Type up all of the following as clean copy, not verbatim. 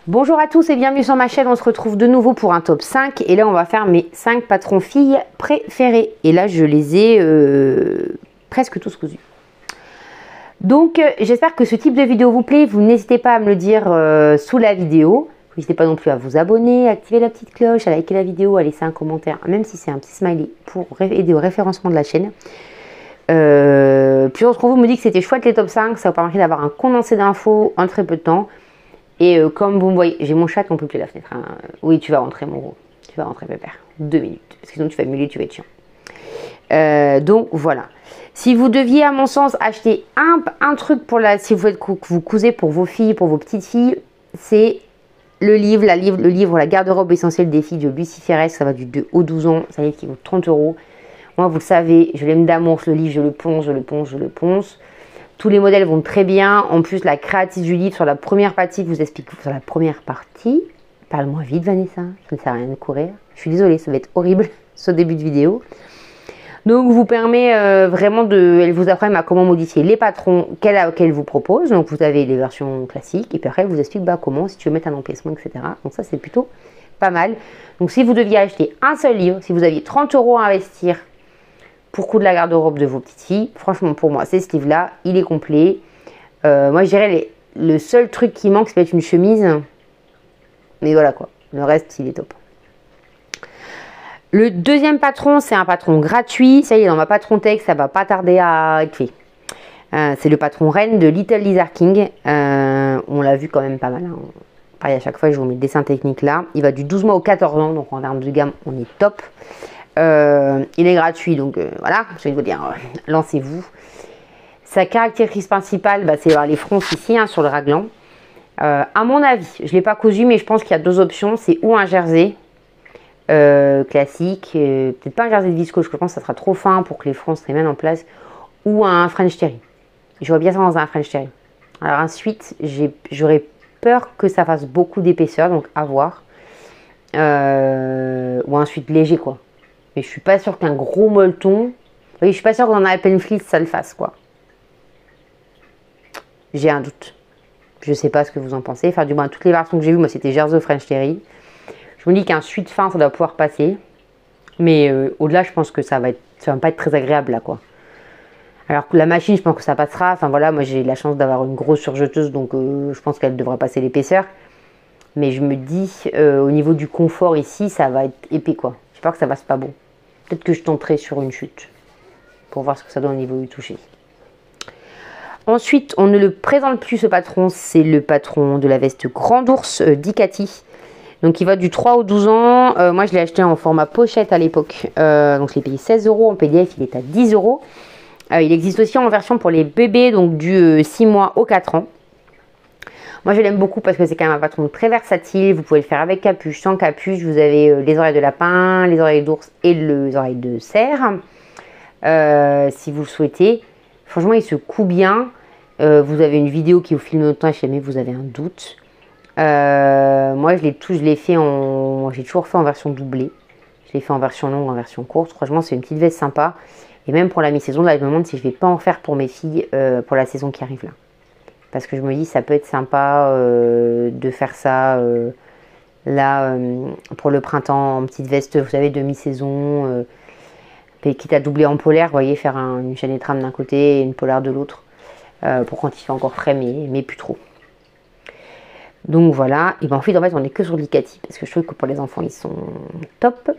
Bonjour à tous et bienvenue sur ma chaîne, on se retrouve de nouveau pour un top 5 et là on va faire mes 5 patrons filles préférés et là je les ai presque tous cousus. Donc j'espère que ce type de vidéo vous plaît, vous n'hésitez pas à me le dire sous la vidéo, n'hésitez pas non plus à vous abonner, à activer la petite cloche, à liker la vidéo, à laisser un commentaire, même si c'est un petit smiley pour aider au référencement de la chaîne. Puis on vous me dit que c'était chouette les top 5, ça vous permettrait d'avoir un condensé d'infos en très peu de temps. Et comme vous me voyez, j'ai mon chat qui peut plus la fenêtre. Hein. Oui, tu vas rentrer mon gros. Tu vas rentrer pépère. 2 minutes. Parce que sinon tu vas muler, tu vas être chiant. Donc voilà. Si vous deviez, à mon sens, acheter un truc pour la, si vous faites vous cousez pour vos filles, pour vos petites filles, c'est le livre, La garde-robe essentielle des filles de Lucie Ferrès. Ça va du 2 au 12 ans. C'est un livre qui vaut 30 €. Moi, vous le savez, je l'aime d'amour. Le livre, je le ponce. Tous les modèles vont très bien. En plus, la créatrice du livre, sur la première partie, vous explique sur la première partie. Parle-moi vite, Vanessa. Ça ne sert à rien de courir. Je suis désolée, ça va être horrible ce début de vidéo. Donc, vous permet vraiment de. Elle vous apprend à comment modifier les patrons qu'elle vous propose. Donc, vous avez les versions classiques. Et puis après, elle vous explique comment, si tu veux mettre un emplacement, etc. Donc, ça, c'est plutôt pas mal. Donc, si vous deviez acheter un seul livre, si vous aviez 30 € à investir pour coudre la garde-robe de vos petites filles, franchement pour moi c'est ce livre là, il est complet. Moi je dirais le seul truc qui manque c'est peut-être une chemise, mais voilà quoi, le reste il est top. Le deuxième patron c'est un patron gratuit, ça y est dans ma patron texte, ça va pas tarder à être fait. C'est le patron Reine de Little Lizard King, on l'a vu quand même pas mal, hein. Pareil à chaque fois je vous mets le dessin technique là, il va du 12 mois au 14 ans, donc en termes de gamme on est top. Il est gratuit donc voilà, je vais vous dire, lancez-vous. Sa caractéristique principale, c'est avoir les fronces ici sur le raglan. À mon avis, je ne l'ai pas cousu mais je pense qu'il y a deux options, c'est ou un jersey classique, peut-être pas un jersey de viscose, je pense que ça sera trop fin pour que les fronces se remettent en place, ou un French Terry. Je vois bien ça dans un French Terry. Alors ensuite, j'aurais peur que ça fasse beaucoup d'épaisseur, donc à voir. Ou ensuite léger quoi. Mais je suis pas sûre qu'un gros molleton, oui, je suis pas sûre que dans un Alpen Fleece ça le fasse quoi. J'ai un doute. Je sais pas ce que vous en pensez. Enfin du moins toutes les versions que j'ai vues, moi c'était Jersey French Terry. Je me dis qu'un suite fin ça doit pouvoir passer. Mais au-delà je pense que ça va pas être très agréable là quoi. Alors que la machine je pense que ça passera. Enfin voilà, moi j'ai la chance d'avoir une grosse surjeteuse donc je pense qu'elle devrait passer l'épaisseur. Mais je me dis au niveau du confort ici ça va être épais quoi. J'espère que ça passe pas bon. Peut-être que je tenterai sur une chute pour voir ce que ça donne au niveau du toucher. Ensuite, on ne le présente plus ce patron, c'est le patron de la veste Grand Ours d'Icati. Donc il va du 3 au 12 ans. Moi je l'ai acheté en format pochette à l'époque. Donc je l'ai payé 16 €. En PDF il est à 10 €. Il existe aussi en version pour les bébés, donc du 6 mois au 4 ans. Moi je l'aime beaucoup parce que c'est quand même un patron très versatile, vous pouvez le faire avec capuche, sans capuche, vous avez les oreilles de lapin, les oreilles d'ours et les oreilles de cerf, si vous le souhaitez. Franchement il se coud bien, vous avez une vidéo qui vous filme le temps si jamais vous avez un doute. Moi je l'ai fait j'ai toujours fait en version doublée, je l'ai fait en version longue, en version courte, franchement c'est une petite veste sympa. Et même pour la mi-saison, là je me demande si je vais pas en faire pour mes filles pour la saison qui arrive là. Parce que je me dis ça peut être sympa de faire ça là pour le printemps en petite veste, vous savez, de mi-saison, quitte à doubler en polaire, vous voyez, faire une chaîne et trame d'un côté et une polaire de l'autre, pour quand il fait encore frais mais plus trop. Donc voilà, et ensuite en fait on est que sur l'Icati parce que je trouve que pour les enfants ils sont top.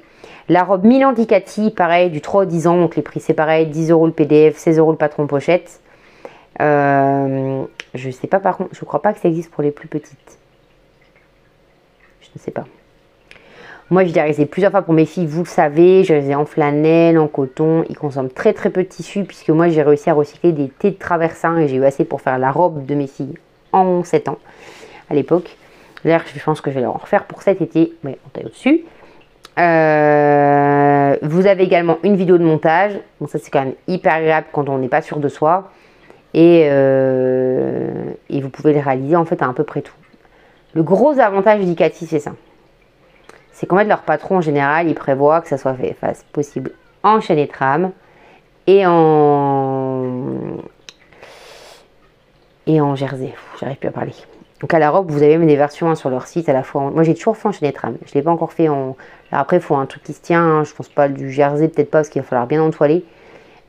La robe Milan d'Icati, pareil, du 3 au 10 ans, donc les prix c'est pareil, 10 € le PDF, 16 € le patron pochette. Je sais pas par contre, je crois pas que ça existe pour les plus petites. Je ne sais pas. Moi je l'ai réalisé plusieurs fois pour mes filles, vous le savez, je les ai en flanelle, en coton, ils consomment très très peu de tissu puisque moi j'ai réussi à recycler des thés de traversin et j'ai eu assez pour faire la robe de mes filles en 7 ans à l'époque. D'ailleurs je pense que je vais leur en refaire pour cet été, mais on taille au-dessus. Vous avez également une vidéo de montage, donc ça c'est quand même hyper agréable quand on n'est pas sûr de soi. Et vous pouvez le réaliser en fait à peu près tout. Le gros avantage d'Icati c'est ça. C'est qu'en fait leur patron en général il prévoit que ça soit fait possible en chaîne et trame et en jersey. J'arrive plus à parler. Donc à la robe, vous avez même des versions sur leur site à la fois. Moi j'ai toujours fait en chaîne trame. Je ne l'ai pas encore fait en. Alors après, il faut un truc qui se tient. Hein. Je pense pas du jersey, peut-être pas parce qu'il va falloir bien entoiler.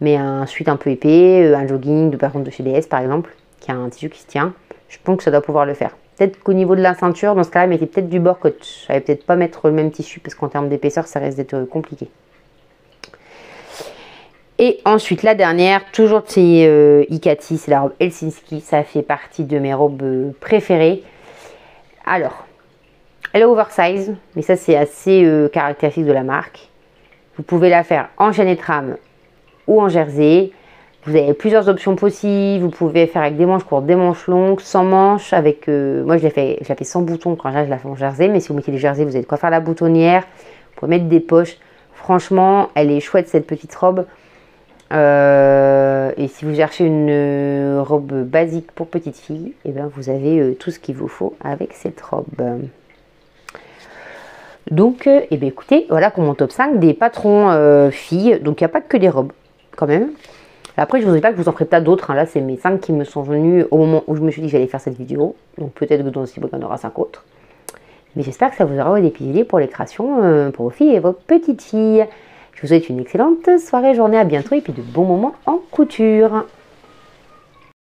Mais un sweat un peu épais, un jogging par contre de chez DS par exemple, qui a un tissu qui se tient. Je pense que ça doit pouvoir le faire. Peut-être qu'au niveau de la ceinture, dans ce cas-là, mettez peut-être du bord coat. Je savais peut-être pas mettre le même tissu parce qu'en termes d'épaisseur, ça risque d'être compliqué. Et ensuite, la dernière, toujours de chez Ikati, c'est la robe Helsinki. Ça fait partie de mes robes préférées. Alors, elle est oversize, mais ça, c'est assez caractéristique de la marque. Vous pouvez la faire en chaîne et trame ou en jersey. Vous avez plusieurs options possibles. Vous pouvez faire avec des manches courtes, des manches longues, sans manches. Avec, moi, je l'ai fait sans boutons quand je la fais en jersey. Mais si vous mettez les jerseys, vous avez de quoi faire la boutonnière. Vous pouvez mettre des poches. Franchement, elle est chouette cette petite robe. Et si vous cherchez une robe basique pour petite fille, et bien vous avez tout ce qu'il vous faut avec cette robe. Donc, et bien écoutez, voilà pour mon top 5 des patrons filles. Donc il n'y a pas que des robes, quand même. Après, je ne vous dis pas que je vous en ferai pas d'autres. Hein. Là, c'est mes 5 qui me sont venus au moment où je me suis dit que j'allais faire cette vidéo. Donc peut-être que dans ce blog, il y en aura 5 autres. Mais j'espère que ça vous aura des petits idées pour les créations pour vos filles et vos petites filles. Je vous souhaite une excellente soirée, journée, à bientôt et puis de bons moments en couture.